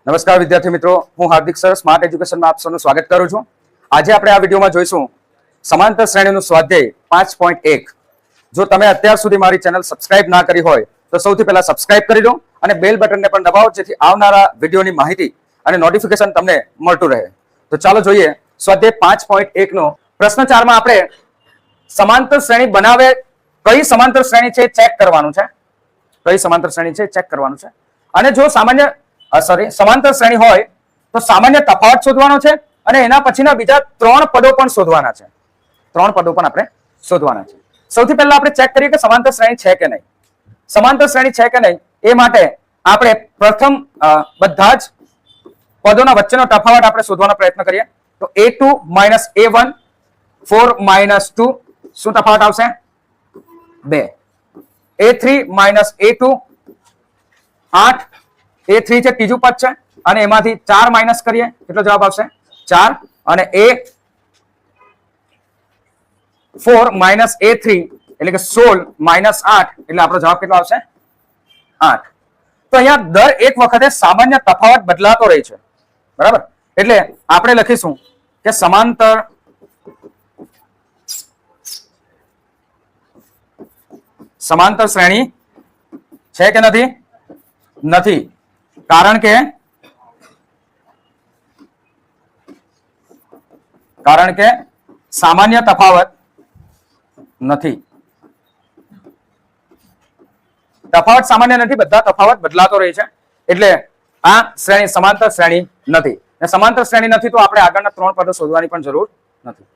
નમસ્કાર વિદ્યાર્થી મિત્રો, હું હાર્દિક સર સ્માર્ટ એજ્યુકેશનમાં આપ સૌનું સ્વાગત કરું છું. આજે આપણે આ વિડીયોમાં જોઈશું સમાંતર શ્રેણીનું સ્વાધ્યાય 5.1. જો તમે અત્યાર સુધી મારી ચેનલ સબસ્ક્રાઇબ ના કરી હોય તો સૌથી પહેલા સબસ્ક્રાઇબ કરી દો અને બેલ બટનને પણ દબાવો, જેથી આવનારા વિડીયોની માહિતી અને નોટિફિકેશન તમને મળતું રહે. તો ચાલો જોઈએ સ્વાધ્યાય 5.1 નો પ્રશ્ન 4 માં આપણે સમાંતર શ્રેણી બનાવે કઈ સમાંતર શ્રેણી છે ચેક કરવાનું છે. કઈ સમાંતર શ્રેણી છે ચેક કરવાનું છે. અને જો સમાંતર શ્રેણી હોય તો સામાન્ય તફાવત શોધવાનો છે અને એના પછીના બીજા 3 પદો પણ શોધવાના છે. 3 પદો પણ આપણે શોધવાના છે. સૌથી પહેલા આપણે ચેક કરીએ કે સમાંતર શ્રેણી છે કે નહીં. સમાંતર શ્રેણી છે કે નહીં એ માટે આપણે પ્રથમ બધા જ પદોના વચ્ચેનો તફાવત આપણે શોધવાનો પ્રયત્ન કરીએ. તો a2 - a1 4 - 2 શું તફાવત આવશે? 2. a3 - a2 8. a3 છે ત્રીજું પદ છે અને એમાંથી 4 માઇનસ કરીએ કેટલો જવાબ આવશે? 4. અને a4 - a3 એટલે કે 16 - 8 એટલે આપણો જવાબ કેટલો આવશે? 8. તો અહીંયા દર એક વખતે સામાન્ય તફાવત બદલાતો રહે છે, બરાબર? એટલે આપણે લખીશું કે સમાંતર શ્રેણી છે કે નથી? નથી. કારણ કે સામાન્ય તફાવત નથી. તફાવત સામાન્ય નથી, બધા તફાવત બદલાતો રહે છે. એટલે આ શ્રેણી સમાંતર શ્રેણી નથી. સમાંતર શ્રેણી નથી તો આપણે આગળના 3 પદો શોધવાની પણ જરૂર નથી.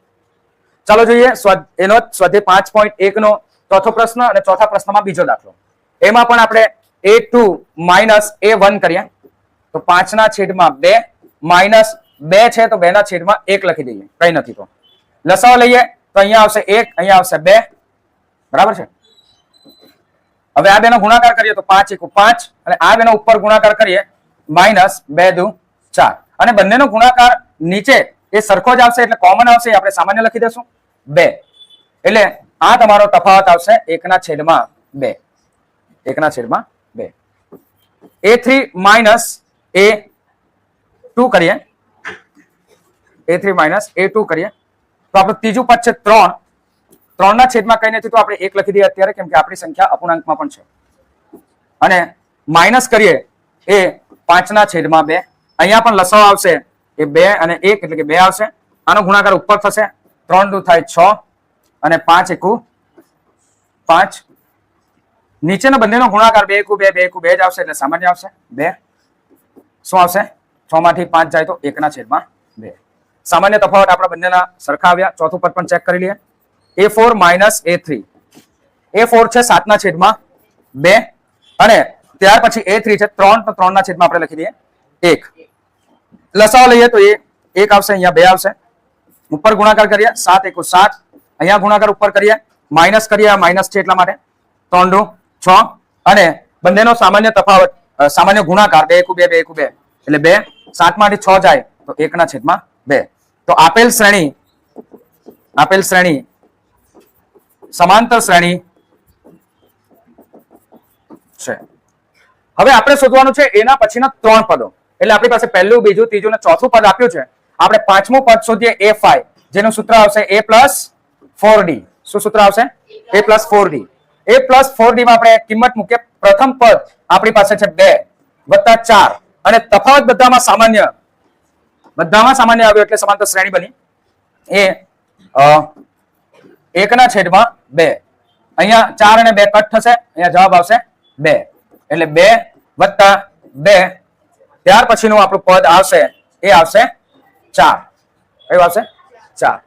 ચાલો જોઈએ એનો સ્વાધ્યાય 5.1 નો ચોથો પ્રશ્ન અને ચોથા પ્રશ્નમાં બીજો દાખલો. એમાં પણ આપણે a2 - a1 કરીએ તો 5/2 માઇનસ 2 છે તો 2/1 લખી દઈએ. કઈ નથી તો લસાઅ લઈએ તો અહીંયા આવશે 1, અહીંયા આવશે 2, બરાબર છે. હવે આ બેનો ગુણાકાર કરીએ તો 5 × 5 અને આ બેનો ઉપર ગુણાકાર કરીએ -2 × 4 અને બંનેનો ગુણાકાર નીચે એ સરખો જ આવશે એટલે કોમન આવશે, આપણે સામાન્ય લખી દેશું 2. એટલે આ તમારો તફાવત આવશે 1/2. 1/2. a3 - a2 કરીએ. a3 - a2 કરીએ તો આપણું ત્રીજું પદ છે 3. 3/માં કઈ નથી તો આપણે 1 લખી દઈએ અત્યારે, કેમ કે આપણી સંખ્યા અપૂર્ણાંકમાં પણ છે. અને માઇનસ કરીએ એ 5/2. અહીંયા પણ લસાઅ આવશે એ 2 અને 1 એટલે કે 2 આવશે. આનો ગુણાકાર ઉપર થશે 3 × 2 થાય 6 અને 5 × 1 5. નીચેનો બંનેનો ગુણાકાર 2 × 2 2 × 2 જ આવશે એટલે સામાન્ય આવશે 2. શું આવશે? 6 માંથી 5 જાય તો 1/2. સામાન્ય તફાવત આપણા બંનેના સરખા આવ્યા. ચોથું પદ પણ ચેક કરી લઈએ. a4 - a3. a4 છે 7/2 અને ત્યાર પછી a3 છે 3 તો 3/માં આપણે લખી દઈએ 1. લસાઅ લઈએ તો એ 1 આવશે, અહીંયા 2 આવશે. ઉપર ગુણાકાર કરીએ 7 × 7, અહીંયા ગુણાકાર ઉપર કરીએ માઇનસ કરીએ, આ માઇનસ છે એટલા માટે 3 × 6 અને બંનેનો સામાન્ય તફાવત સામાન્ય ગુણાકાર 2 × 2 2 × 2 એટલે 2. 7 માંથી 6 જાય તો 1/2. તો આપેલ શ્રેણી સમાંતર શ્રેણી છે. હવે આપણે શોધવાનું છે એના પછીના 3 પદો. એટલે આપણી પાસે પહેલું, બીજું, ત્રીજું અને ચોથું પદ આપ્યું છે. આપણે 5મું પદ શોધીએ a5, જેનું સૂત્ર આવશે a + 4d. શું સૂત્ર આવશે? a + 4d. a + 4d માં આપણે કિંમત મૂકીએ. પ્રથમ પદ આપણી પાસે છે 2 + 4 અને તફાવત બધામાં સામાન્ય આવ્યો એટલે સમાંતર શ્રેણી બની. એ 1/2. અહીંયા 4 અને 2 કટ થશે, અહીંયા જવાબ આવશે 2. એટલે 2 + 2 ત્યાર પછીનું આપણું પદ આવશે એ આવશે 4. કયું આવશે? 4.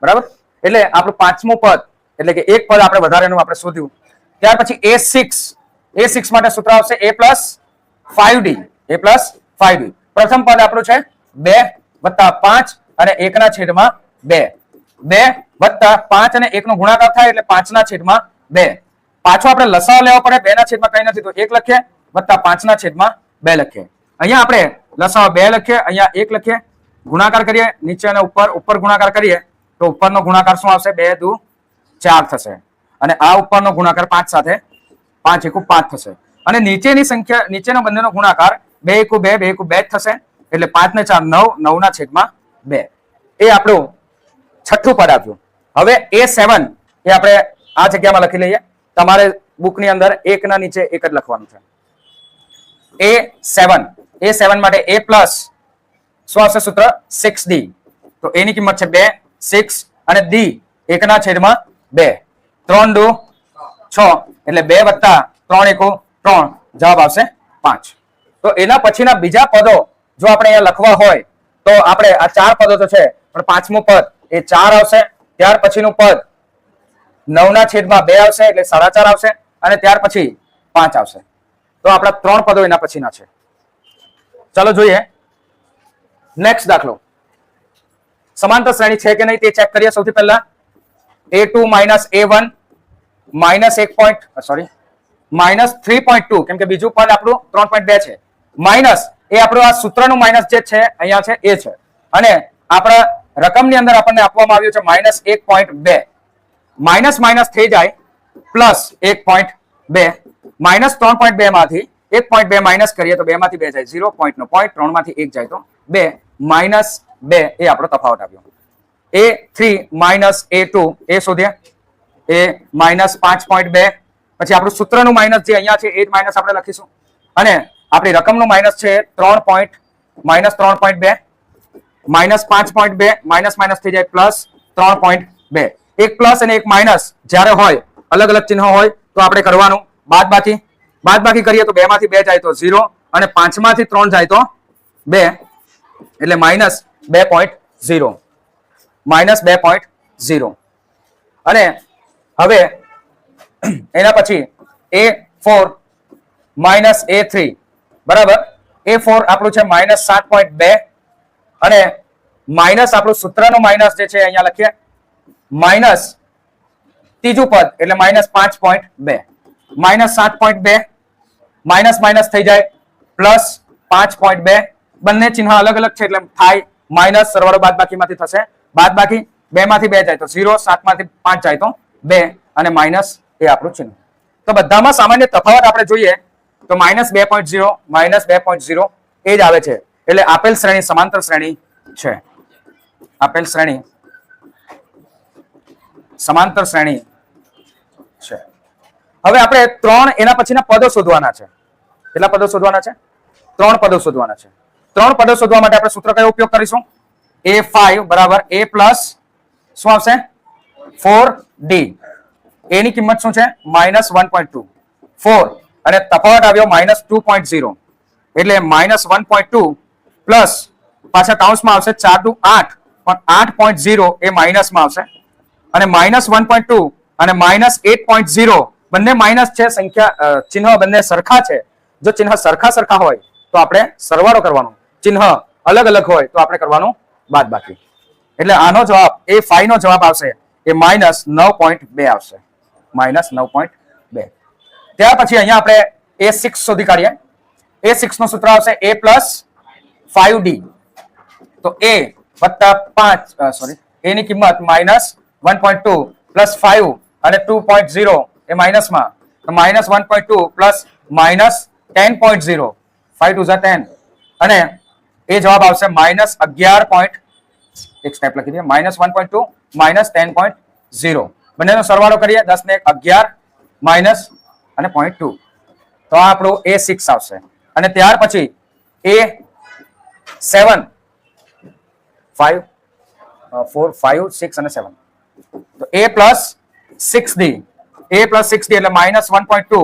બરાબર. એટલે આપણું 5મું પદ એટલે કે એક પદ આપણે વધારેનું આપણે શોધ્યું. ત્યાર પછી a6 માટે સૂત્ર આવશે a + 5d. પ્રથમ પદ આપણું છે 2 + 5 અને 1/2. 2 + 5 અને 1 નો ગુણાકાર થાય એટલે 5/2. પાછો આપણે લસાઅ લેવો પડે. 2/2 કઈ નથી તો 1 લખીએ + 5/2 લખીએ. અહીંયા આપણે લસાઅ 2 લખીએ, અહીંયા 1 લખીએ. ગુણાકાર કરીએ નીચે અને ઉપર ગુણાકાર કરીએ તો ઉપરનો ગુણાકાર શું આવશે? 2 × 2 = 4 થશે અને આ ઉપરનો ગુણાકાર 5 સાથે 5 × 1 = 5 થશે. અને નીચેની સંખ્યા, નીચેનો બંનેનો ગુણાકાર 2 એકુ 2, 2 એકુ 2 જ થશે એટલે 5 ને 4 9, 9 ના છેદમાં 2. એ આપણું છઠ્ઠું પદ આવ્યું. હવે A7 એ આપણે આ જગ્યામાં લખી લઈએ. તમારે બુકની અંદર 1 ના નીચે 1 જ લખવાનું છે. A7 માટે A પ્લસ શું આવશે સૂત્ર 6D. તો એની કિંમત છે 2, 6 અને D 1 ના છેદમાં 2. 3 દુ 6 એટલે 2 વત્તા 3 એકુ 3 જવાબ આવશે 5. તો એના પછીના બીજા પદો જો આપણે અહીંયા લખવા હોય તો આપણે આ 4 પદો તો છે પણ પાંચમું પદ એ 4 આવશે. ત્યાર પછીનું પદ 9 ના છેદમાં 2 આવશે એટલે 4.5 આવશે અને ત્યાર પછી 5 આવશે. તો આપણા 3 પદો એના પછીના છે. ચાલો જોઈએ નેક્સ્ટ દાખલો. સમાંતર શ્રેણી છે કે નહીં તે ચેક કરીએ. સૌથી પહેલા A2 A1 -3.2 કેમ કે બીજું પદ આપણું 3.2 છે. માઇનસ એ આપણું આ સૂત્રનું માઇનસ જે છે અહીંયા છે એ છે અને આપણા રકમની અંદર આપણને આપવામાં આવ્યું છે -1.2. માઇનસ માઇનસ થઈ જાય પ્લસ 1.2. -3.2 માંથી 1.2 માઇનસ કરીએ તો 2 માંથી 2 જાય 0.9 0.3 માંથી 1 જાય તો 2 -2 એ આપણો તફાવત આવ્યો. A3 A2 એ શોધ્યા એ -5.2. પછી આપણું સૂત્રનું માઇનસ જે અહીંયા છે એ જ માઇનસ આપણે લખીશું અને આપણી રકમનું માઇનસ છે -3.2 -5.2 માઇનસ માઇનસ થઈ જાય પ્લસ 3.2. એક પ્લસ અને એક માઇનસ જ્યારે હોય અલગ અલગ ચિહ્ન હોય તો આપણે કરવાનું બાદબાકી કરીએ તો 2 માંથી 2 જાય તો 0 અને 5 માંથી 3 જાય તો 2 એટલે -2.0 -2.0. અને હવે એના પછી A4 A3 બરાબર. A4 આપણું છે -7.2 અને માઇનસ આપણું સૂત્રનું માઇનસ જે છે અહીંયા લખીએ માઇનસ ત્રીજું પદ એટલે -5.2 -7.2 માઇનસ માઇનસ થઈ જાય પ્લસ 5.2. બંને ચિહ્ન અલગ અલગ છે એટલે થાય માઇનસ સરવાળો બાદબાકીમાંથી થશે. બાદબાકી 2 માંથી 2 જાય તો 0, 7 માંથી 5 જાય તો 2 અને માઇનસ એ આપણું ચિહ્ન. તો બધામાં સામાન્ય તફાવત આપણે જોઈએ તો -2.0 -2.0 એ જ આવે છે. એટલે આપેલ શ્રેણી સમાંતર શ્રેણી છે. આપેલ શ્રેણી સમાંતર શ્રેણી છે. હવે આપણે 3 એના પછીના પદો શોધવાના છે. કેટલા પદો શોધવાના છે? 3 પદો શોધવાના છે. 3 પદો શોધવા માટે આપણે સૂત્ર કયો ઉપયોગ કરીશું? A5 બરાબર A પ્લસ શું આવશે 4D. A ની કિંમત શું છે -1.2 4 અને તફાવત આવ્યો -2.0 એટલે -1.2 પ્લસ પાછા કૌંસમાં આવશે 4 દુ 8 પણ 8.0 એ માઇનસમાં આવશે અને -1.2 અને -8.0 બંને માઇનસ છે. સંખ્યા ચિહ્ન બંને સરખા છે. જો ચિહ્ન સરખા હોય તો આપણે સરવાળો કરવાનો, ચિહ્ન અલગ અલગ હોય તો આપણે કરવાનું બાદબાકી. એટલે આનો જવાબ A5 નો જવાબ આવશે એ -9.2 આવશે -9.2. ત્યાર પછી અહીંયા આપણે A6 શોધી કાઢીએ. A6 નું સૂત્ર આવશે A પ્લસ 5D. તો A વત્તા 5 A ની કિંમત -1.2 પ્લસ 5 અને 2.0 એ માઇનસમાં તો -1.2 પ્લસ -10.0 5 2 10 અને એ જવાબ આવશે -11. એક સ્ટેપ લખી દઈએ -1.2 -10.0 બંનેનો સરવાળો કરીએ 10 ને 11 માઇનસ અને 0.2 તો આ આપણું A6 આવશે. અને ત્યાર પછી A7 5 4 5 6 અને 7 તો A પ્લસ 6D એટલે -1.2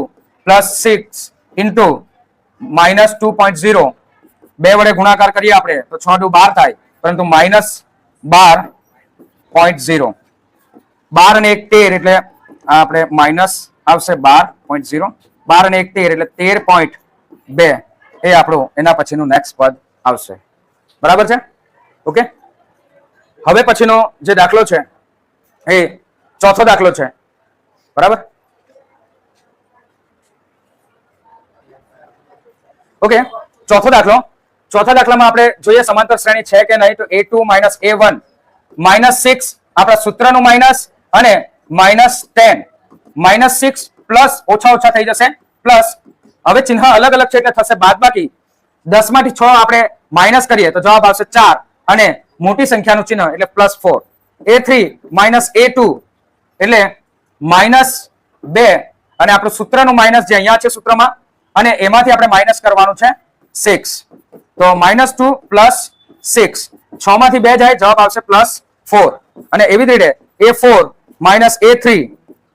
પ્લસ 6 ઇન્ટુ -2.0 2 વડે ગુણાકાર કરીએ આપણે તો 6 દુ 12 થાય પરંતુ -12.0 12 અને 1 13 એટલે આપણે માઇનસ આવશે 12.0 12 અને 1 13 એટલે 13.2 એ આપણું એના પછીનું નેક્સ્ટ પદ આવશે. બરાબર છે? ઓકે. હવે પછીનો જે દાખલો છે એ ચોથો દાખલો છે. બરાબર? ઓકે. ચોથો દાખલામાં આપણે જોઈએ સમાંતર શ્રેણી છે કે નહીં તો A2 A1 -6 આપણા સૂત્રનું માઇનસ અને -10 -6 પ્લસ ઓછા થઈ જશે પ્લસ હવે ચિહ્ન અલગ અલગ છે એટલે થશે બાદબાકી 10 માંથી 6 આપણે માઇનસ કરીએ તો જવાબ આવશે 4 અને મોટી સંખ્યાનું ચિહ્ન એટલે +4. A3 - A2 એટલે -2 અને આપણું સૂત્રનું માઇનસ જે અહીંયા છે સૂત્રમાં અને એમાંથી આપણે માઇનસ કરવાનું છે 6. તો -2 + 6 6 માંથી 2 જાય જવાબ આવશે +4 અને એવી જ રીતે A4 - A3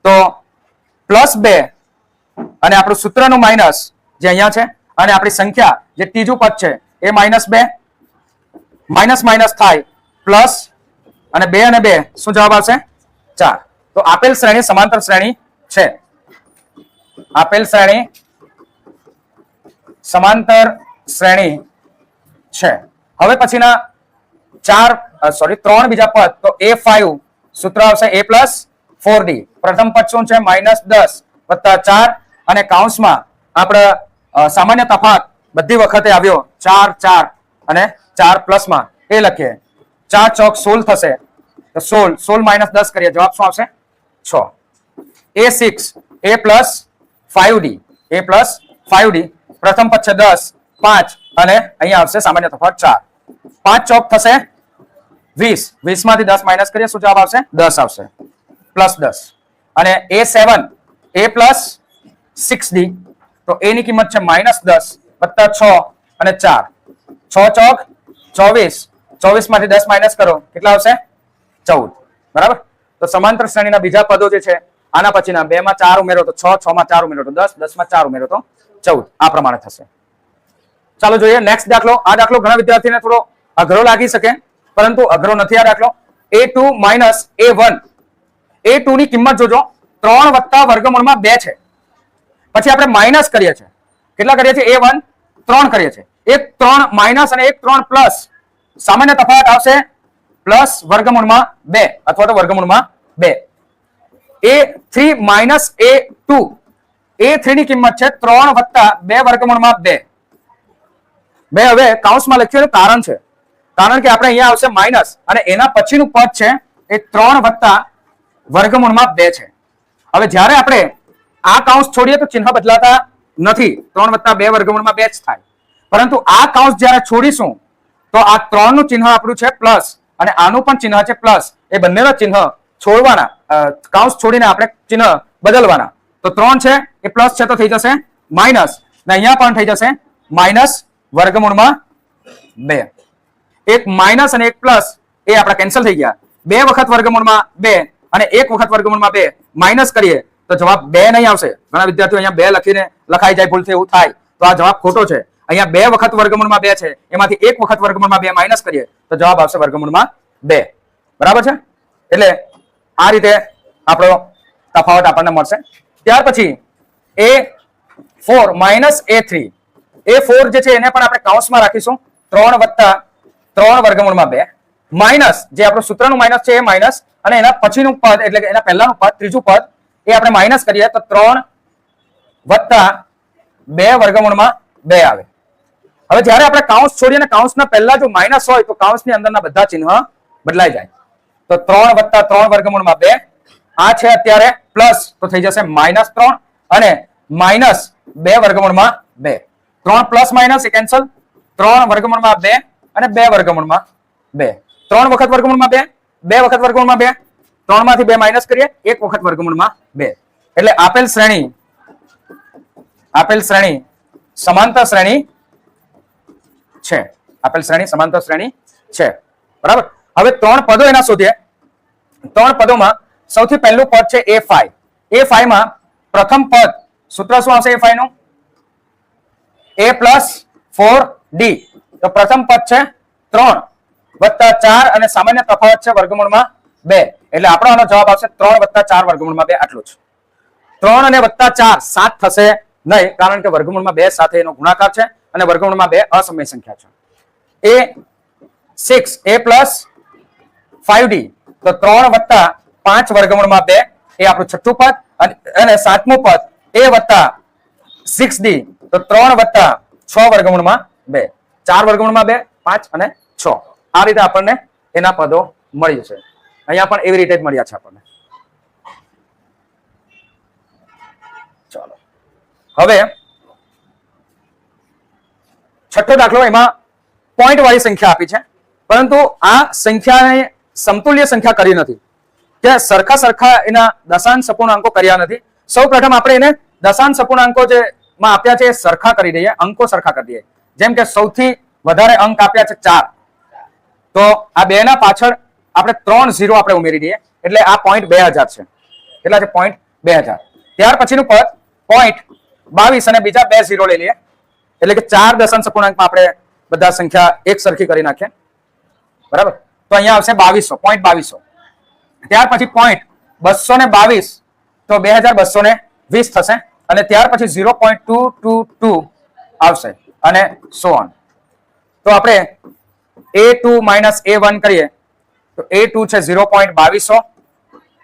તો +2 અને આપણું સૂત્રનું માઇનસ જે અહીંયા છે અને આપણી સંખ્યા જે ત્રીજું પદ છે એ -2 માઇનસ માઇનસ થાય પ્લસ અને 2 અને 2 શું જવાબ આવશે 4. તો આપેલ શ્રેણી સમાંતર શ્રેણી છે. આપેલ શ્રેણી સમાંતર શ્રેણી છે. હવે પછીના 3 બીજા પદ તો A5 સૂત્ર આવશે A + 4D. પ્રથમ પદ શું છે -10 + 4 અને કૌંસમાં આપણે સામાન્ય તફાવત બધી વખતે આવ્યો 4 4 અને 4 પ્લસમાં એ લખીએ 4 ચોક 16 થશે તો 16 - 10 કરીએ જવાબ શું આવશે 6. A6 A + 5D A + 5D પ્રથમ પદ છે 10 5 અને અહીંયા આવશે સામાન્ય તફાવત 4 5 ચોક થશે 20 20 માંથી 10 માઇનસ કરીએ શું જવાબ આવશે 10 આવશે +10 અને A7 A + 6D તો A ની કિંમત છે -10 + 6 અને 4 6 ચોક 24 24 માંથી 10 માઇનસ કરો કેટલા આવશે 14. બરાબર. તો સમાંતર શ્રેણીના બીજા પદો જે છે આના પછીના 2 માં 4 ઉમેરો તો 6 6 માં 4 ઉમેરો તો 10 10 માં 4 ઉમેરો તો 14 આ પ્રમાણે થશે. ચાલો જોઈએ નેક્સ્ટ દાખલો. આ દાખલો ઘણા વિદ્યાર્થીને થોડો અઘરો લાગી શકે પરંતુ અઘરો નથી આ દાખલો. A2 - A1 A2 ની કિંમત જોજો 3 + વર્ગમૂળમાં 2 છે. પછી આપણે માઇનસ કરીએ છીએ કેટલા કરીએ છીએ A1 3 કરીએ છીએ. એક 3 માઇનસ અને એક 3 પ્લસ સામાન્ય તફાવત આવશે પ્લસ વર્ગમૂળમાં 2 અથવા તો વર્ગમૂળમાં 2. A3 - A2 A3 ની કિંમત છે 3 + 2 વર્ગમૂળમાં 2. હવે કૌંસમાં લખ્યું એનું કારણ છે કારણ કે આપણે અહીંયા આવશે માઇનસ અને એના પછીનું પદ છે એ 3 + વર્ગમૂળમાં 2 છે. હવે જ્યારે આપણે આ કૌંસ છોડીએ તો ચિહ્ન બદલાતા નથી 3 + 2 વર્ગમૂળમાં 2 જ થાય પરંતુ આ કૌંસ જ્યારે છોડીશું તો આ 3 નું ચિહ્ન આપણું છે પ્લસ અને આનું પણ ચિહ્ન છે પ્લસ. એ બંનેના ચિહ્ન છોડવાના કૌંસ છોડીને આપણે ચિહ્ન બદલવાના. તો 3 છે એ પ્લસ છે તો થઈ જશે માઇનસ ને અહીંયા પણ થઈ જશે માઇનસ વર્ગમૂળમાં 2. એક માઇનસ અને એક પ્લસ એ આપણા કેન્સલ થઈ ગયા. 2 વખત વર્ગમૂળમાં 2 અને 1 વખત વર્ગમૂળમાં 2 માઇનસ કરીએ તો જવાબ 2 નહીં આવશે. ઘણા વિદ્યાર્થીઓ અહીંયા 2 લખીને લખાઈ જાય ભૂલથી એવું થાય તો આ જવાબ ખોટો છે. અહીંયા 2 વખત વર્ગમૂળમાં 2 છે એમાંથી 1 વખત વર્ગમૂળમાં 2 માઇનસ કરીએ તો જવાબ આવશે વર્ગમૂળમાં 2. બરાબર છે. એટલે આ રીતે આપણો તફાવત આપણને મળશે. ત્યાર પછી A4 - A3 A4 જે છે એને પણ આપણે કૌંસમાં રાખીશું 3 + 3 વર્ગમૂળમાં 2 માઇનસ જે આપણું સૂત્રનું માઇનસ છે એ માઇનસ અને એના પછીનું પદ એટલે કે એના પહેલાનું પદ ત્રીજું પદ એ આપણે માઇનસ કરીએ તો 3 + 2 વર્ગમૂળમાં 2 આવે. હવે જ્યારે આપણે કૌંસ છોડીએ ને કૌંસના પહેલા જો માઇનસ હોય તો કૌંસની અંદરના બધા ચિહ્ન બદલાઈ જાય. તો 3 + 3 વર્ગમૂળમાં 2 આ છે અત્યારે પ્લસ તો થઈ જશે -3 અને -2 વર્ગમૂળમાં 2. 3 પ્લસ માઇનસ એ કેન્સલ 3 વર્ગમૂળમાં 2 અને 2 વર્ગમૂળમાં 2. 3 વખત વર્ગમૂળમાં 2 2 વખત વર્ગમૂળમાં 2 3 માંથી 2 માઇનસ કરીએ 1 વખત વર્ગમૂળમાં 2. એટલે આપેલ શ્રેણી સમાંતર શ્રેણી છે. આપેલ શ્રેણી સમાંતર શ્રેણી છે. બરાબર. હવે 3 પદો એના શોધીએ. 3 પદોમાં સૌથી પહેલું પદ છે A5. A5 માં પ્રથમ પદ સૂત્ર શું આવશે A5 નું A + 4D. તો પ્રથમ પદ છે 3 + 4 અને સામાન્ય તફાવત છે વર્ગમૂળમાં 2 એટલે આપણો આનો જવાબ આવશે 3 + 4 વર્ગમૂળમાં 2 આટલું જ. 3 અને +4 7 થશે નહીં કારણ કે વર્ગમૂળમાં 2 સાથે એનો ગુણાકાર છે અને વર્ગમૂળમાં 2 અસમય સંખ્યા છે. A6 A + 5D તો 3 + 5 વર્ગમૂળમાં 2 એ આપણું છઠ્ઠું પદ અને સાતમું પદ A + 6D તો 3 + 6 વર્ગમૂળમાં 2 4 વર્ગમૂળમાં 2 5 અને 6 આ રીતે આપણને એના પદો મળી જશે. અહીંયા પણ એવી રીતે જ મળ્યા છે આપણને. ચાલો હવે 6 છઠ્ઠો દાખલો, એમાં પોઈન્ટ વાળી સંખ્યા આપી છે, પરંતુ આ સંખ્યાને સમતુલ્ય સંખ્યા કરી નથી, કે સરખા એના દશાંશ અપૂર્ણાંકો કર્યા નથી. સૌ પ્રથમ આપણે એને દશાંશ અપૂર્ણાંકો જે માં આપ્યા છે એ સરખા કરી દઈએ, અંકો સરખા કરી દઈએ. જેમ કે સૌથી વધારે અંક આપ્યા છે 4, તો આ 2 ના પાછળ આપણે 3 0 આપણે ઉમેરી દઈએ, એટલે આ પોઈન્ટ 2000 છે. કેટલા છે? પોઈન્ટ 2000. ત્યાર પછીનું પદ પોઈન્ટ 22 અને બીજા 2 0 લઈ લઈએ, એટલે કે 4 દશાંશ અપૂર્ણાંકમાં આપણે બધા સંખ્યા એક સરખી કરી નાખીએ. બરાબર, તો અહીંયા આવશે 2200, પોઈન્ટ 2200. ત્યાર પછી પોઈન્ટ 222, તો 2220 થશે, અને ત્યાર પછી 0.222 આવશે, અને સો ઓન. તો આપણે A2 માઇનસ A1 કરીએ, તો A2 છે 0.2200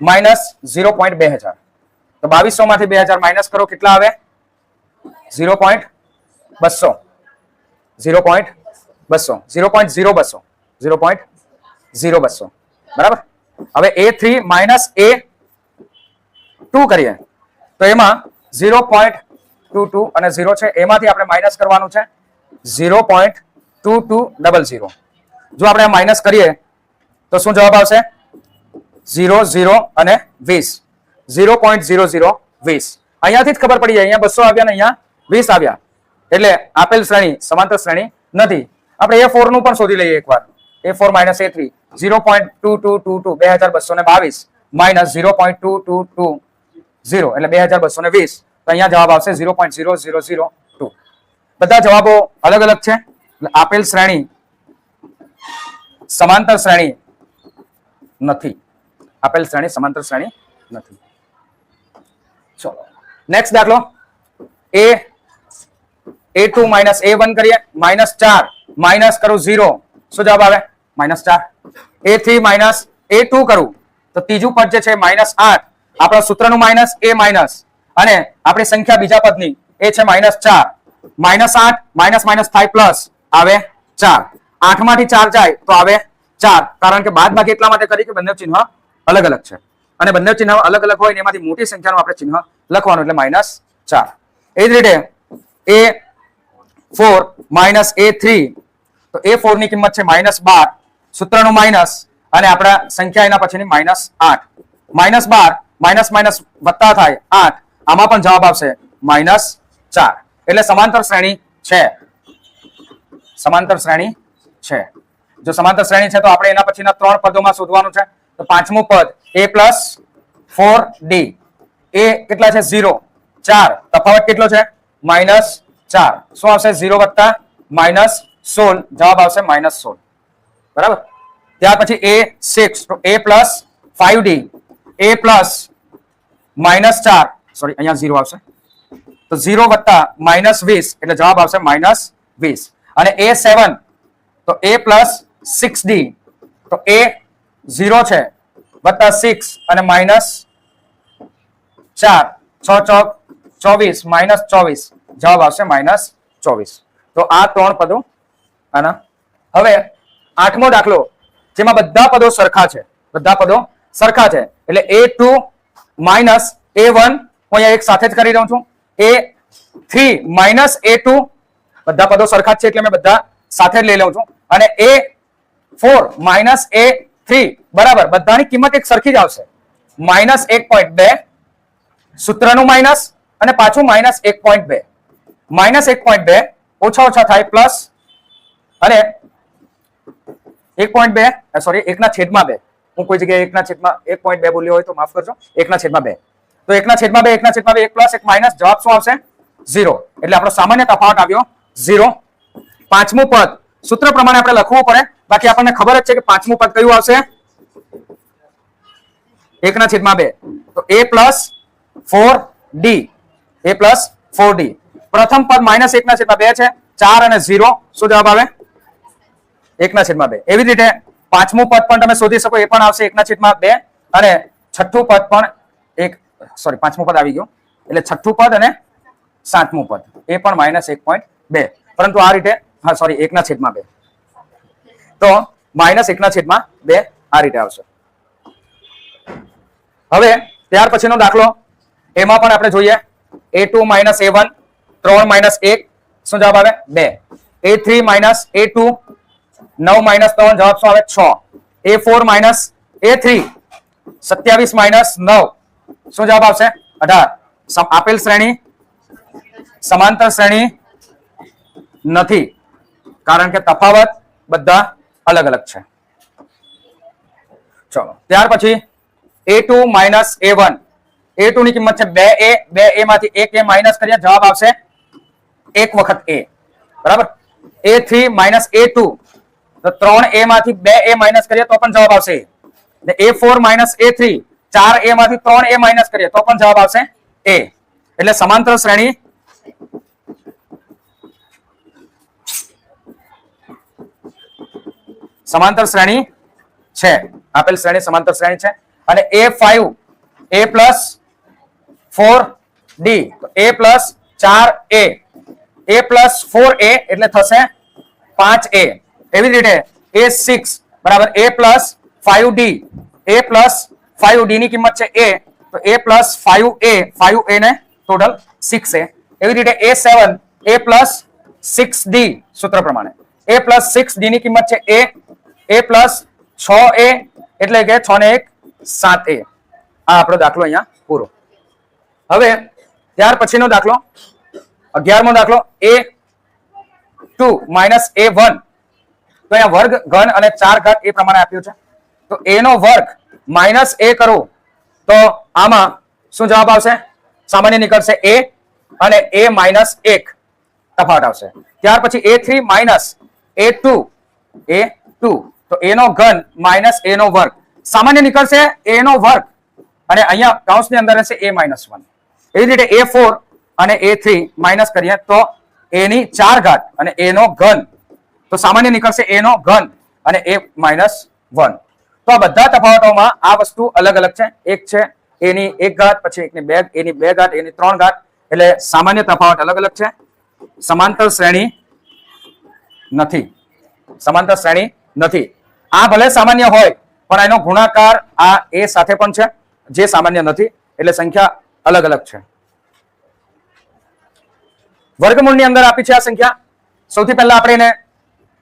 માઇનસ 0.2000. તો 2200 માંથી 2000 માઇનસ કરો, કેટલા આવે? 0.200, 0.0200. બરાબર. હવે A3 માઇનસ A2 કરીએ, તો એમાં 0.22 અને 0 છે, એમાંથી આપણે માઇનસ કરવાનું છે 0.2200. જો આપણે માઇનસ કરીએ તો શું જવાબ આવશે? 0 0 અને 20, 0.0020. અહીંયાથી જ ખબર પડી જાય, અહીંયા 200 આવ્યા ને અહીંયા 20 આવ્યા, એટલે આપેલ શ્રેણી સમાંતર શ્રેણી નથી. આપણે A4 નું પણ શોધી લઈએ એકવાર. A4 માઇનસ A3, 0.2222, 2222 માઇનસ 0.2220, એટલે 2220. તો અહીંયા જવાબ આવશે 0.0002. બધા જવાબો અલગ અલગ છે. આપેલ શ્રેણી સમાંતર શ્રેણી નથી. આપેલ શ્રેણી સમાંતર શ્રેણી નથી. ચલો નેક્સ્ટ દાખલો. A2 માઇનસ A1 કરીએ, -4 માઇનસ કરું 0, શું જવાબ આવે? -4. A3 માઇનસ A2 કરું, તો ત્રીજું પદ જે છે -8, આપણા સૂત્રનું માઇનસ એ માઇનસ, અને આપણી સંખ્યા બીજા પદની એ છે -4. -8 માઇનસ માઇનસ થાય પ્લસ, આવે 4. 8 માંથી 4 જાય તો આવે 4, કારણ કે બાદબાકી એટલા માટે કરી કે બંને ચિહ્ન અલગ અલગ છે, અને બંને ચિહ્ન અલગ અલગ હોય ને એમાંથી મોટી સંખ્યાનું આપણે ચિહ્ન લખવાનું, એટલે -4. એ જ રીતે A4 માઇનસ A3, તો A4 ની કિંમત છે -12, સૂત્રનું માઇનસ, અને આપણા સંખ્યા એના પછીની -8. -12 માઇનસ માઇનસ વત્તા થાય 8, આમાં પણ જવાબ આવશે -4. એટલે સમાંતર શ્રેણી છે. સમાંતર શ્રેણી છે. જો સમાંતર શ્રેણી છે તો આપણે એના પછીના 3 પદોમાં શોધવાનું છે. તો પાંચમું પદ A+4D, એ કેટલા છે? 0, 4, તફાવત કેટલો છે? -4. શું આવશે? 0 વત્તા -16, જવાબ આવશે -16. બરાબર. ત્યાર પછી A6, તો A+5D, A+-4, સોરી અહીંયા 0 આવશે, તો 0 વત્તા -20, એટલે જવાબ આવશે -20. અને A7, તો A+6D, તો A 0 છે વત્તા 6 અને -4, 6 ચોક 24, -24, જવાબ આવશે -24. તો આ 3 પદો આના. હવે 8મો દાખલો, જેમાં બધા પદો સરખા છે. બધા પદો સરખા છે, એટલે A2 માઇનસ A1 હું અહીંયા એક સાથે જ કરી દઉં છું. A3 માઇનસ A2, બધા પદો સરખા છે એટલે મેં બધા સાથે જ લઈ લઉં છું. અને A4 માઇનસ A3 બરાબર, બધાની કિંમત એક સરખી જ આવશે, -1.2, સૂત્રનું માઇનસ અને પાછું -1.2. -1.2 ઓછા ઓછા થાય પ્લસ, અને 1.2 સોરી 1/2. હું કોઈ જગ્યાએ 1/1.2 બોલ્યો હોય તો માફ કરજો. 1/2. તો 1/2, 1/2, 1 પ્લસ 1 માઇનસ, જવાબ શું આવશે? 0. એટલે આપણો સામાન્ય તફાવત આવ્યો 0. પાંચમું પદ સૂત્ર પ્રમાણે આપણે લખવું પડે, બાકી આપણને ખબર જ છે કે પાંચમું પદ કયું આવશે? 1/2. તો A+4D, A+4D. પ્રથમ પદ -1/2 છે, 4 અને 0, શું જવાબ આવે? 1/2. એવી જ રીતે પાંચમું પદ પણ તમે શોધી શકો, એ પણ આવશે 1/2. અને છઠ્ઠું પદ પણ પાંચમું પદ આવી ગયું, એટલે છઠ્ઠું પદ અને સાતમું પદ એ પણ -1.2. પરંતુ આ રીતે 1/2. તો -1/2 આ રીતે આવશે. હવે ત્યાર પછીનો દાખલો, એમાં પણ આપણે જોઈએ A2 માઇનસ A1, 3 - 1, શું જવાબ આવે? 2. A3 માઇનસ A2, 9 માઇનસ 3 જવાબ શું આવે 6. A4 માઇનસ A3, 27 માઇનસ 9 શું જવાબ આવશે 18. આપેલ શ્રેણી સમાંતર શ્રેણી નથી કારણ કે તફાવત બધા અલગ અલગ છે. ચલો ત્યાર પછી A2 માઇનસ A1, A2 ની કિંમત છે 2A, 2A માંથી 1A માઇનસ કરીએ જવાબ આવશે 1 વખત A, બરાબર. A3 માઇનસ A2, તો 3A માંથી 2A માઇનસ કરીએ તો પણ જવાબ આવશે. A4 માઇનસ A3, 4A માંથી 3A માઇનસ કરીએ તો પણ જવાબ આવશે A. એટલે સમાંતર શ્રેણી છે. આપેલ શ્રેણી સમાંતર શ્રેણી છે. અને A5, A પ્લસ 4D, તો A plus 4A, A plus 4A એટલે થશે 5A. એવી જ રીતે A6 બરાબર A plus 5D, A plus 5D ની કિંમત છે A, તો A પ્લસ 5A ને ટોટલ 6A. એવી રીતે A7 A પ્લસ 6D સૂત્ર પ્રમાણે A પ્લસ 6D ની કિંમત છે A પ્લસ 6A એટલે કે 6 ને 1 7A. આ આપણો દાખલો અહીંયા પૂરો. હવે ત્યાર પછીનો દાખલો 11મો દાખલો A2 માઇનસ A1. તો અહીંયા વર્ગ ઘન અને 4 ઘાત એ પ્રમાણે આપ્યું છે. તો A નો વર્ગ માઇનસ A કરો તો આમાં શું જવાબ આવશે સામાન્ય નીકળશે A અને A માઇનસ 1 તફાવત આવશે. ત્યાર પછી A3 માઇનસ A2, તો A નો ઘન માઇનસ A નો વર્ગ સામાન્ય નીકળશે A નો વર્ગ અને અહીંયા કૌંસની અંદર રહેશે A માઇનસ 1. એવી રીતે A4 અને A3 માઇનસ કરીએ તો A ની 4 ઘાત અને A નો ઘન, તો સામાન્ય નીકળશે A નો ઘન અને A માઇનસ 1. તો આ બધા તફાવતોમાં આ વસ્તુ અલગ અલગ છે. એક છે A ની 1 ઘાત, પછી A ની 2 ઘાત, A ની 3 ઘાત, એટલે સામાન્ય તફાવત અલગ અલગ છે. સમાંતર શ્રેણી નથી. આ ભલે સામાન્ય હોય પણ એનો ગુણાકાર આ A સાથે પણ છે જે સામાન્ય નથી, એટલે સંખ્યા અલગ અલગ છે. વર્ગમૂળની અંદર આપી છે આ સંખ્યા. સૌથી પહેલા આપણે એને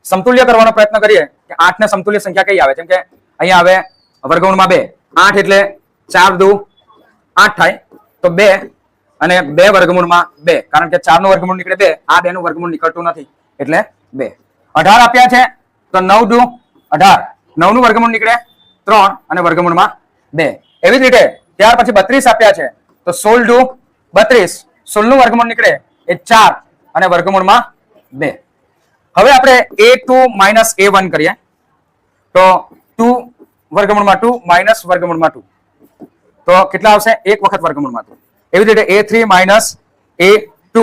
સમતુલ્ય કરવાનો પ્રયત્ન કરીએ કે 8 ને સમતુલ્ય સંખ્યા કઈ આવે. જેમ કે અહીંયા આવે વર્ગમૂળમાં 2, 8 એટલે 4 દુ 8 થાય, તો 2 અને 2 વર્ગમૂળમાં 2, કારણ કે 4 નું વર્ગમૂળ નીકળે 2, આ 2 નું વર્ગમૂળ નીકળતું નથી એટલે 2. 18 આપ્યા છે તો 9 દુ 18, 9 નું વર્ગમૂળ નીકળે 3 અને વર્ગમૂળમાં 2. એવી જ રીતે ત્યાર પછી 32 આપ્યા છે તો 16 દુ 32, 16 નું વર્ગમૂળ નીકળે એ 4 અને વર્ગમૂળમાં 2. હવે આપણે A2 માઇનસ A1 કરીએ તો 2 વર્ગમૂળમાં 2 માઇનસ વર્ગમૂળમાં 2, તો કેટલા આવશે 1 વખત વર્ગમૂળમાં 2. એવી રીતે A3 માઇનસ A2,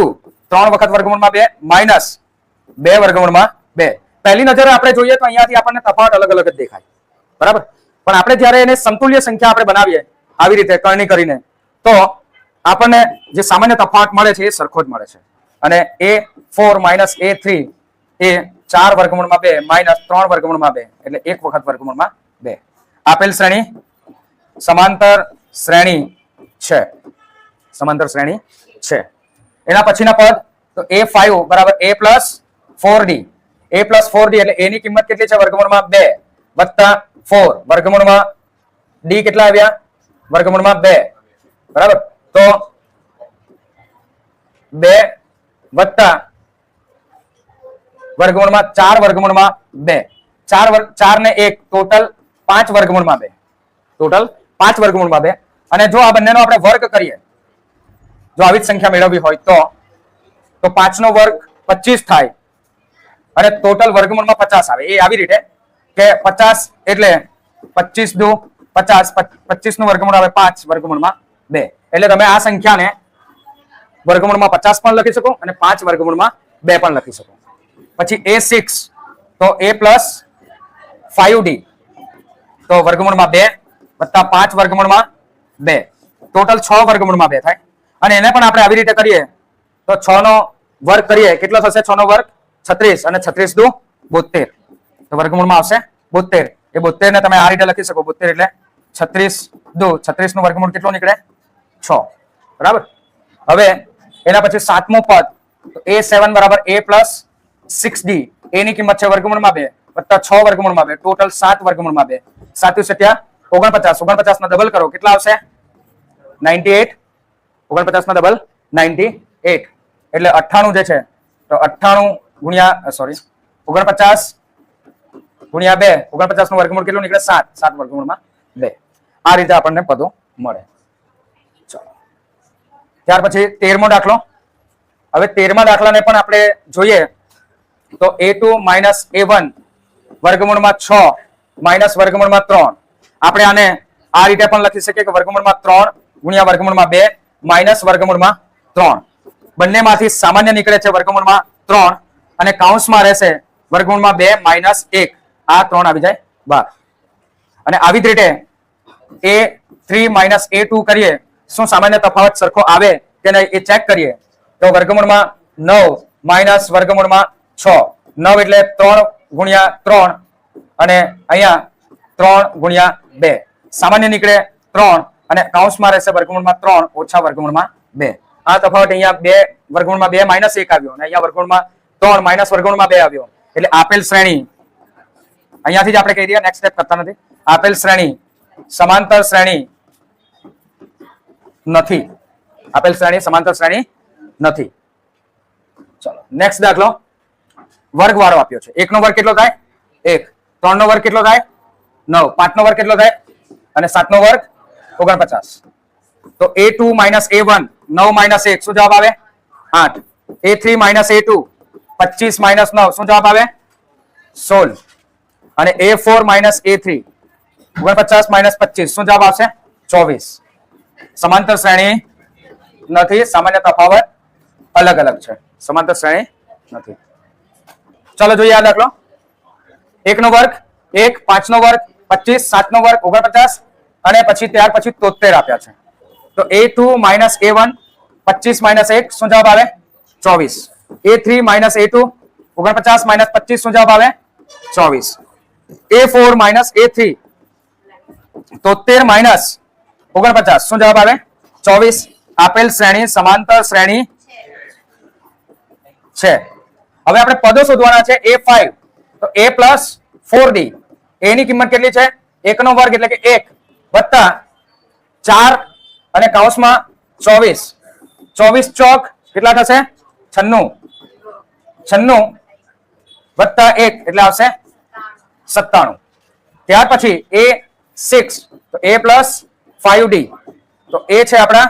3 વખત વર્ગમૂળમાં 2 માઇનસ 2 વર્ગમૂળમાં 2. પહેલી નજરે આપણે જોઈએ તો અહીંયાથી આપણને તફાવત અલગ અલગ જ દેખાય, બરાબર. પણ આપણે જ્યારે એને સમતુલ્ય સંખ્યા આપણે બનાવીએ આવી રીતે કરણી કરીને તો આપણને જે સામાન્ય તફાવત મળે છે એ સરખો જ મળે છે. અને A4 માઇનસ A3 એ 4 વર્ગમૂળમાં 2 માઇનસ 3 વર્ગમૂળમાં 2 એટલે 1 વખત વર્ગમૂળમાં 2. આપેલ શ્રેણી સમાંતર શ્રેણી છે. એના પછીના પદ તો A5 બરાબર A plus 4D, A plus 4D એટલે A ની કિંમત કેટલી છે વર્ગમૂળમાં 2 વત્તા 4, વર્ગમૂળમાં D કેટલા આવ્યા વર્ગમૂળમાં 2, બરાબર. તો 2 વત્તા વર્ગમૂળમાં 4 વર્ગમૂળમાં 2, 4 ને 1 ટોટલ 5 વર્ગમૂળમાં 2, અને જો આ બંનેનો આપણે વર્ગ કરીએ, જો આવી જ સંખ્યા મેળવવી હોય તો 5 નો વર્ગ 25 થાય અને ટોટલ વર્ગમૂળમાં 50 આવે. એ આવી રીતે કે 50 એટલે 25 દુ 50, 25 નું વર્ગમૂળ આવે 5 વર્ગમૂળમાં 2. એટલે તમે આ સંખ્યાને વર્ગમૂળમાં 50 પણ લખી શકો અને 5 વર્ગમૂળમાં 2 પણ લખી શકો. પછી A6 તો A પ્લસ 5D, તો વર્ગમૂળમાં 2 વત્તા 5 વર્ગમૂળમાં 2, ટોટલ 6 વર્ગમૂળમાં 2 થાય. અને એને પણ આપણે આવી રીતે કરીએ તો 6 નો વર્ગ કરીએ કેટલો થશે 6 નો વર્ગ 36 અને 36 દુ 72, તો વર્ગમૂળમાં આવશે 72. એ 72 ને તમે આ રીતે લખી શકો 72 એટલે 36 દુ 36 નું વર્ગમૂળ કેટલો નીકળે 6, બરાબર. હવે એના પછી 7મું પદ તો A7 બરાબર A પ્લસ 6d a ની કિંમત છે વર્ગમૂળમાં 2 વત્તા 6 વર્ગમૂળમાં 2 ટોટલ 7 વર્ગમૂળમાં 2 7 સત્યા 49 49 ના ડબલ કરો કેટલા આવશે 98 49 ના ડબલ 98 એટલે 98 જે છે તો 98 ગુણ્યા સોરી 49 ગુણ્યા 2 49 નું વર્ગમૂળ કેટલું નીકળે 7 7 વર્ગમૂળમાં 2 આ રીતે આપણને પદો મળે. ચાલો ત્યાર પછી 13મો દાખલો. હવે 13મા દાખલાને પણ આપણે જોઈએ તો a2 a1 વર્ગમૂળમાં 6 માઇનસ વર્ગમૂળમાં 3 આપણે આને આ રીતે પણ લખી શકીએ કે વર્ગમૂળમાં 3 ગુણ્યા વર્ગમૂળમાં 2 માઇનસ વર્ગમૂળમાં 3 બંનેમાંથી સામાન્ય નીકળે છે વર્ગમૂળમાં 3 અને કૌંસમાં રહેશે વર્ગમૂળમાં 2 માઇનસ 1 આ 3 આવી જાય બહાર. અને આવી જ રીતે a3 માઇનસ a2 કરીએ શું સામાન્ય તફાવત સરખો આવે કે નહીં એ ચેક કરીએ તો વર્ગમૂળમાં 9 માઇનસ વર્ગમૂળમાં 6 9 એટલે 3 ગુણ્યા 3 અને અહીંયા 3 ગુણ્યા 2 સામાન્ય નીકળે 3 અને કૌંસમાં રહેશે વર્ગમૂળમાં 3 ઓછા વર્ગમૂળમાં 2 આ તફાવત અહીંયા 2 વર્ગમૂળમાં 2 માઇનસ 1 આવ્યો અને અહીંયા વર્ગમૂળમાં 3 માઇનસ વર્ગમૂળમાં 2 આવ્યો એટલે આપેલ શ્રેણી અહીંયાથી જ આપણે કહી દઈએ નેક્સ્ટ સ્ટેપ કરતા નથી આપેલ શ્રેણી સમાંતર શ્રેણી નથી આપેલ શ્રેણી સમાંતર શ્રેણી નથી. ચલો નેક્સ્ટ દાખલો વર્ગવાળો આપ્યો છે 1 નો વર્ગ કેટલો થાય 1 3 નો વર્ગ કેટલો થાય 9 5 નો વર્ગ કેટલો થાય અને 7 નો વર્ગ 49 તો a2 a1 9 1 શું જવાબ આવે 8 a3 a2 25 9 શું જવાબ આવે 16 અને a4 a3 49 25 શું જવાબ આવશે 24 સમાંતર શ્રેણી નથી સામાન્ય તફાવત અલગ અલગ છે સમાંતર શ્રેણી નથી. ચાલો જોઈએ આ દાખલો 1 નો વર્ગ 1 5 નો વર્ગ 25 7 નો વર્ગ 49 અને પછી ત્યાર પછી 73 આપ્યા છે તો a2 a1 25 1 શું જવાબ આવે 24 a3 a2 49 25 શું જવાબ આવે 24 a4 a3 73 49 શું જવાબ આવે 24 આપેલ શ્રેણી સમાંતર શ્રેણી છે. હવે આપણે પદો શોધવાના છે a5 તો a પ્લસ 4d a ની કિંમત કેટલી છે 1 નો વર્ગ એટલે કે 1 વત્તા 4 અને કૌંસમાં 24 24 ચોક કેટલા થશે 96 વત્તા 1 એટલે આવશે 97. ત્યાર પછી a6 તો a પ્લસ 5d તો a છે આપણા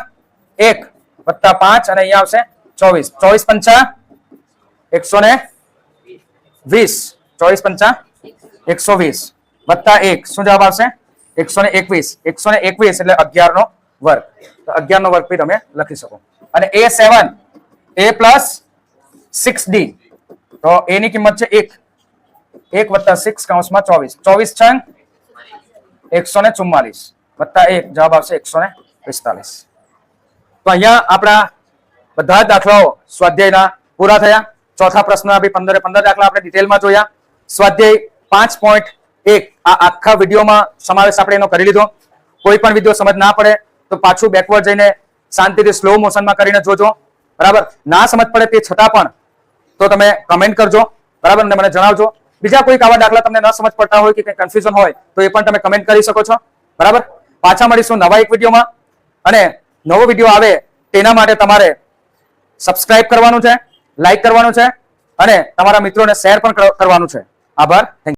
1 વત્તા 5 અને અહીંયા આવશે 24 24 5 120 વત્તા 1 શું જવાબ આવશે 121 એટલે 11 નો વર્ગ તો 11 નો વર્ગ બી તમે લખી શકો. અને a7 a પ્લસ 6d તો a ની કિંમત છે 1 વત્તા 6 કૌંસમાં 24 144 વત્તા 1 જવાબ આવશે 145. તો અહીંયા આપણા બધા દાખલાઓ સ્વાધ્યાયના પૂરા થયા. ચોથા પ્રશ્નના બી 15 દાખલા આપણે ડિટેલમાં જોયા. સ્વાધ્યાય 5.1 આ આખા વિડીયોમાં સમાવેશ આપણે એનો કરી લીધો. કોઈ પણ વિડીયો સમજ ના પડે તો પાછું બેકવર્ડ જઈને શાંતિથી સ્લો મોશનમાં કરીને જોજો બરાબર. ના સમજ પડે તે છતાં પણ તો તમે કમેન્ટ કરજો બરાબર અને મને જણાવજો. બીજા કોઈક આવા દાખલા તમને ન સમજ પડતા હોય કે કંઈ કન્ફ્યુઝન હોય તો એ પણ તમે કમેન્ટ કરી શકો છો બરાબર. પાછા મળીશું નવા એક વિડીયોમાં અને નવો વિડીયો આવે તેના માટે તમારે સબસ્ક્રાઇબ કરવાનું છે, લાઈક કરવાનું છે અને તમારા મિત્રોને શેર પણ કરવાનું છે. આભાર. Thank you.